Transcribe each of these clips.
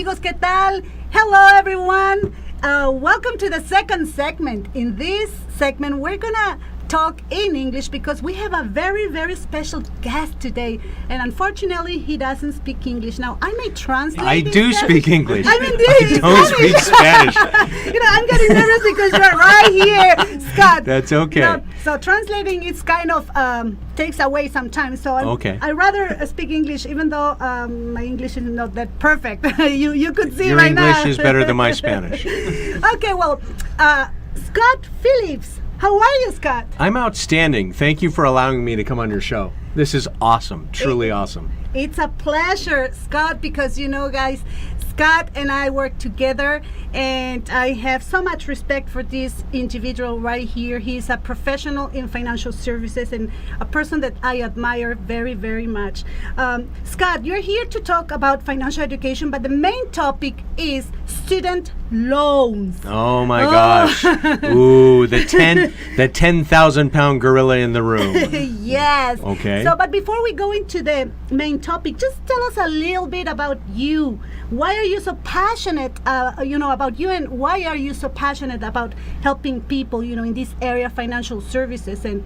amigos, ¿qué tal? Hello, everyone. Welcome to the second segment. In this segment, we're gonna talk in English because we have a very, very special guest today. And unfortunately, he doesn't speak English. Now, I may translate. I do speak English. I mean, I don't speak Spanish. I'm getting nervous because you're right here, Scott. That's okay. So translating is kind of takes away some time. So I rather speak English, even though my English is not that perfect. you could see Your right now. Your English is better than my Spanish. Okay, well, Scott Phillips. How are you, Scott? I'm outstanding. Thank you for allowing me to come on your show. This is awesome, truly awesome. It's a pleasure, Scott, because guys, Scott and I work together, and I have so much respect for this individual right here. He's a professional in financial services and a person that I admire very, very much. Scott, you're here to talk about financial education, but the main topic is student loans. Oh my gosh. Ooh, the 10,000-pound gorilla in the room. Yes. Okay. So, but before we go into the main topic, just tell us a little bit about you. Why are you so passionate, about you, and why are you so passionate about helping people, in this area of financial services and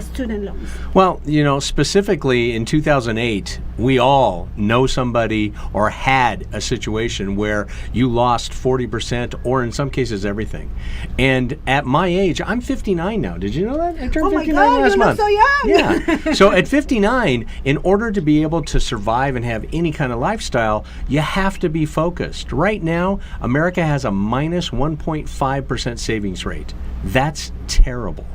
student loans? Well, specifically in 2008, we all know somebody or had a situation where you lost 40% or in some cases everything. And at my age, I'm 59 now. Did you know that? I turned 59 last month. So young. Yeah. So at 59, in order to be able to survive and have any kind of lifestyle, you have to be focused. Right now, America has a minus 1.5% savings rate. That's terrible.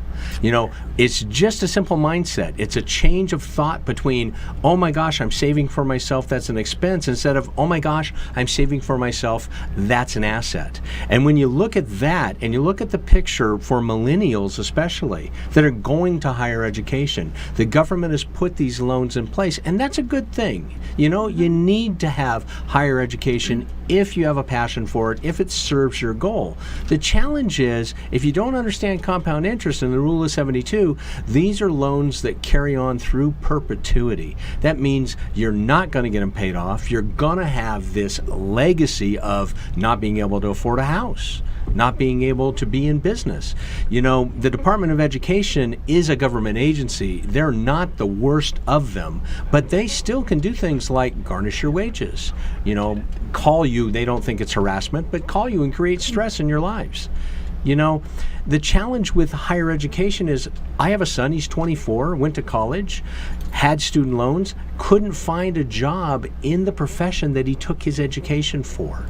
It's just a simple mindset. It's a change of thought between, oh my gosh, I'm saving for myself, that's an expense, instead of, oh my gosh, I'm saving for myself, that's an asset. And when you look at that, and you look at the picture for millennials especially, that are going to higher education, the government has put these loans in place, and that's a good thing. You need to have higher education if you have a passion for it, if it serves your goal. The challenge is, if you don't understand compound interest and the rule of 72, these are loans that carry on through perpetuity. That means you're not going to get them paid off. You're going to have this legacy of not being able to afford a house, not being able to be in business. The Department of Education is a government agency. They're not the worst of them, but they still can do things like garnish your wages, call you, they don't think it's harassment, but call you and create stress in your lives. The challenge with higher education is, I have a son, he's 24, went to college, had student loans, couldn't find a job in the profession that he took his education for.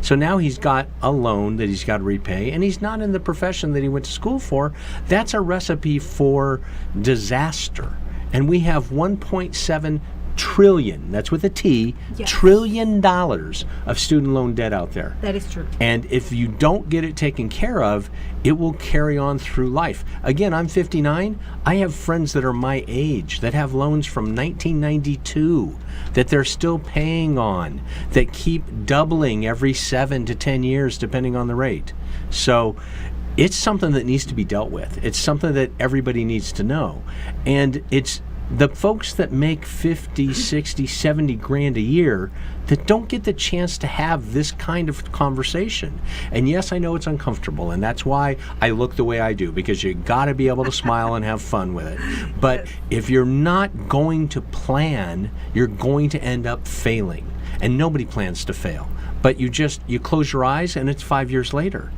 So now he's got a loan that he's got to repay, and he's not in the profession that he went to school for. That's a recipe for disaster. And we have 1.7 trillion, that's with a T, yes, trillion dollars of student loan debt out there. That is true. And if you don't get it taken care of, it will carry on through life. Again, I'm 59. I have friends that are my age that have loans from 1992 that they're still paying on, that keep doubling every 7 to 10 years depending on the rate. So it's something that needs to be dealt with. It's something that everybody needs to know. And it's the folks that make 50, 60, 70 grand a year that don't get the chance to have this kind of conversation. And yes, I know it's uncomfortable, and that's why I look the way I do, because you got to be able to smile and have fun with it. But if you're not going to plan, you're going to end up failing. And nobody plans to fail. But you close your eyes and it's 5 years later.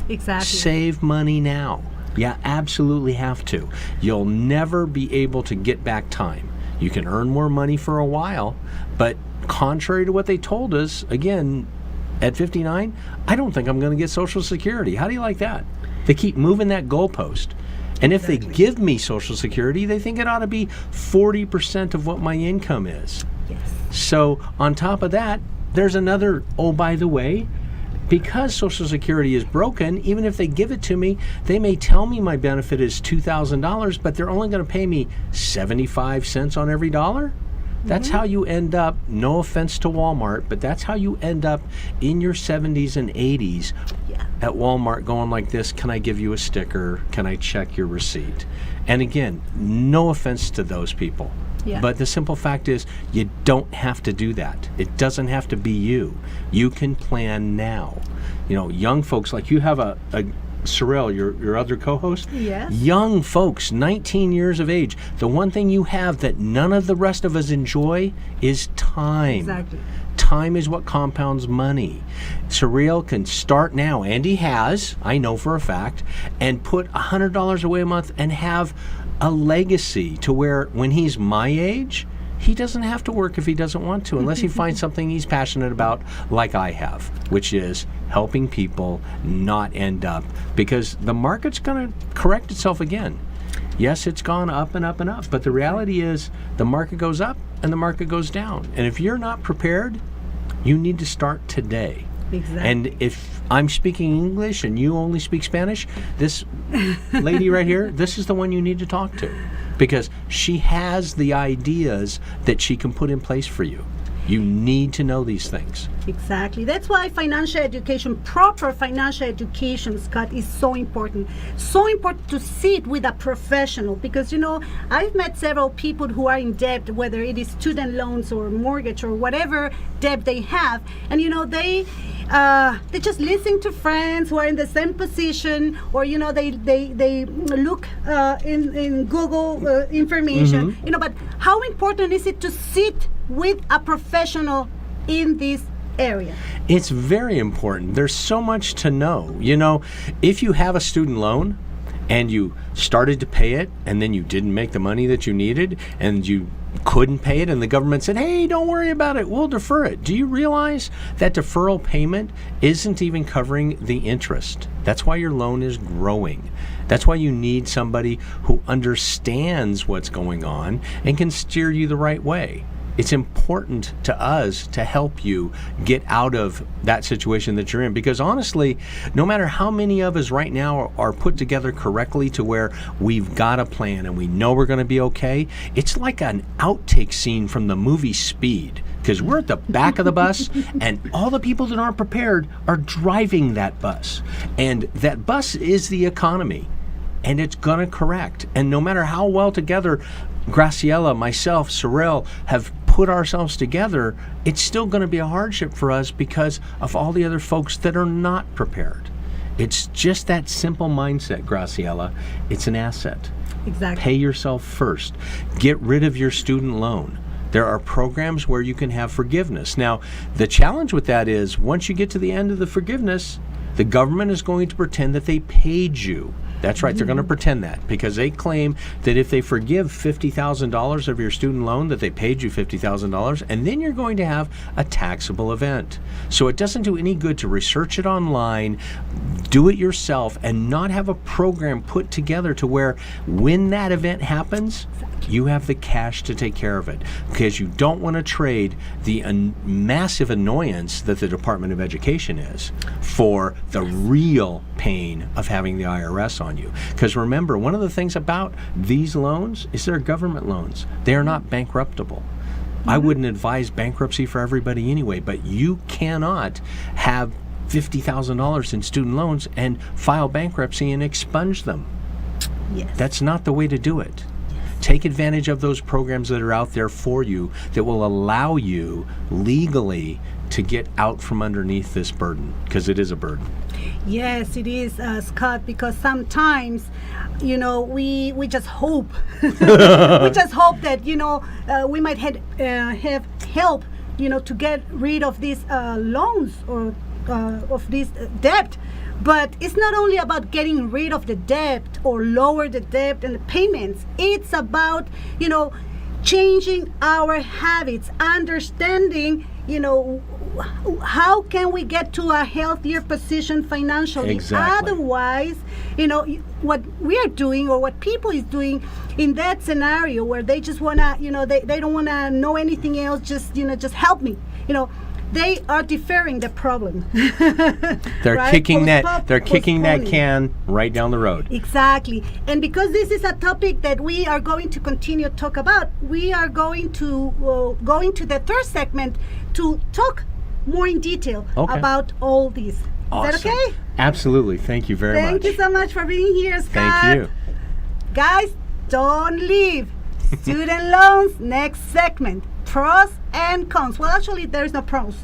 Exactly. Save money now. You absolutely have to. You'll never be able to get back time. You can earn more money for a while, but contrary to what they told us, again, at 59, I don't think I'm going to get Social Security. How do you like that? They keep moving that goalpost. And if they give me Social Security, they think it ought to be 40% of what my income is. Yes. So on top of that, there's another, oh, by the way, because Social Security is broken, even if they give it to me, they may tell me my benefit is $2,000, but they're only going to pay me 75 cents on every dollar. That's how you end up, no offense to Walmart, but that's how you end up in your 70s and 80s at Walmart going like this, can I give you a sticker? Can I check your receipt? And again, no offense to those people. Yeah. But the simple fact is, you don't have to do that. It doesn't have to be you. You can plan now. You know, young folks, like you have a Sorrel, your other co-host? Yes. Young folks, 19 years of age. The one thing you have that none of the rest of us enjoy is time. Exactly. Time is what compounds money. Sorrel can start now, and he has, I know for a fact, and put $100 away a month and have a legacy to where when he's my age, he doesn't have to work if he doesn't want to, unless he finds something he's passionate about, like I have, which is helping people not end up, because the market's going to correct itself again. Yes, it's gone up and up and up, but the reality is the market goes up and the market goes down. And if you're not prepared, you need to start today. Exactly. And if I'm speaking English and you only speak Spanish, this lady right here, this is the one you need to talk to, because she has the ideas that she can put in place for you. You need to know these things. Exactly. That's why financial education, proper financial education, Scott, is so important. So important to sit with a professional, because, you know, I've met several people who are in debt, whether it is student loans or mortgage or whatever debt they have. And, you know, they just listen to friends who are in the same position, or, you know, they look in Google information, you know, but how important is it to sit with a professional in this area? It's very important. There's so much to know. You know, if you have a student loan and you started to pay it and then you didn't make the money that you needed and you couldn't pay it and the government said, hey, don't worry about it, we'll defer it. Do you realize that deferral payment isn't even covering the interest? That's why your loan is growing. That's why you need somebody who understands what's going on and can steer you the right way. It's important to us to help you get out of that situation that you're in, because honestly, no matter how many of us right now are put together correctly to where we've got a plan and we know we're going to be okay, it's like an outtake scene from the movie Speed, because we're at the back of the bus and all the people that aren't prepared are driving that bus, and that bus is the economy, and it's going to correct. And no matter how well together Graciela, myself, Sorrel have put ourselves together, it's still going to be a hardship for us because of all the other folks that are not prepared. It's just that simple mindset, Graciela. It's an asset. Exactly. Pay yourself first. Get rid of your student loan. There are programs where you can have forgiveness. Now, the challenge with that is once you get to the end of the forgiveness, the government is going to pretend that they paid you. That's right, they're going to pretend that, because they claim that if they forgive $50,000 of your student loan, that they paid you $50,000, and then you're going to have a taxable event. So it doesn't do any good to research it online, do it yourself, and not have a program put together to where when that event happens, you have the cash to take care of it, because you don't want to trade the massive annoyance that the Department of Education is for the real pain of having the IRS on you. Because remember, one of the things about these loans is they're government loans. They are not bankruptable. I wouldn't advise bankruptcy for everybody anyway, but you cannot have $50,000 in student loans and file bankruptcy and expunge them. Yes. That's not the way to do it. Take advantage of those programs that are out there for you that will allow you legally to get out from underneath this burden, because it is a burden. Yes, it is, Scott, because sometimes, you know, we just hope. We just hope that, you know, we might have help, you know, to get rid of these loans or of this debt. But it's not only about getting rid of the debt or lower the debt and the payments. It's about, you know, changing our habits, understanding, you know, how can we get to a healthier position financially. Exactly. Otherwise, you know, what we are doing or what people is doing in that scenario where they just want to, you know, they don't want to know anything else, just, you know, just help me, you know, they are deferring the problem. They're right? kicking that can right down the road. Exactly. And because this is a topic that we are going to continue to talk about, we are going to go into the third segment to talk more in detail about all these. Awesome. Is that okay? Absolutely. Thank you very much. Thank you so much for being here, Scott. Thank you. Guys, don't leave. Student loans, next segment. Pros and cons. Well, actually, there's no pros.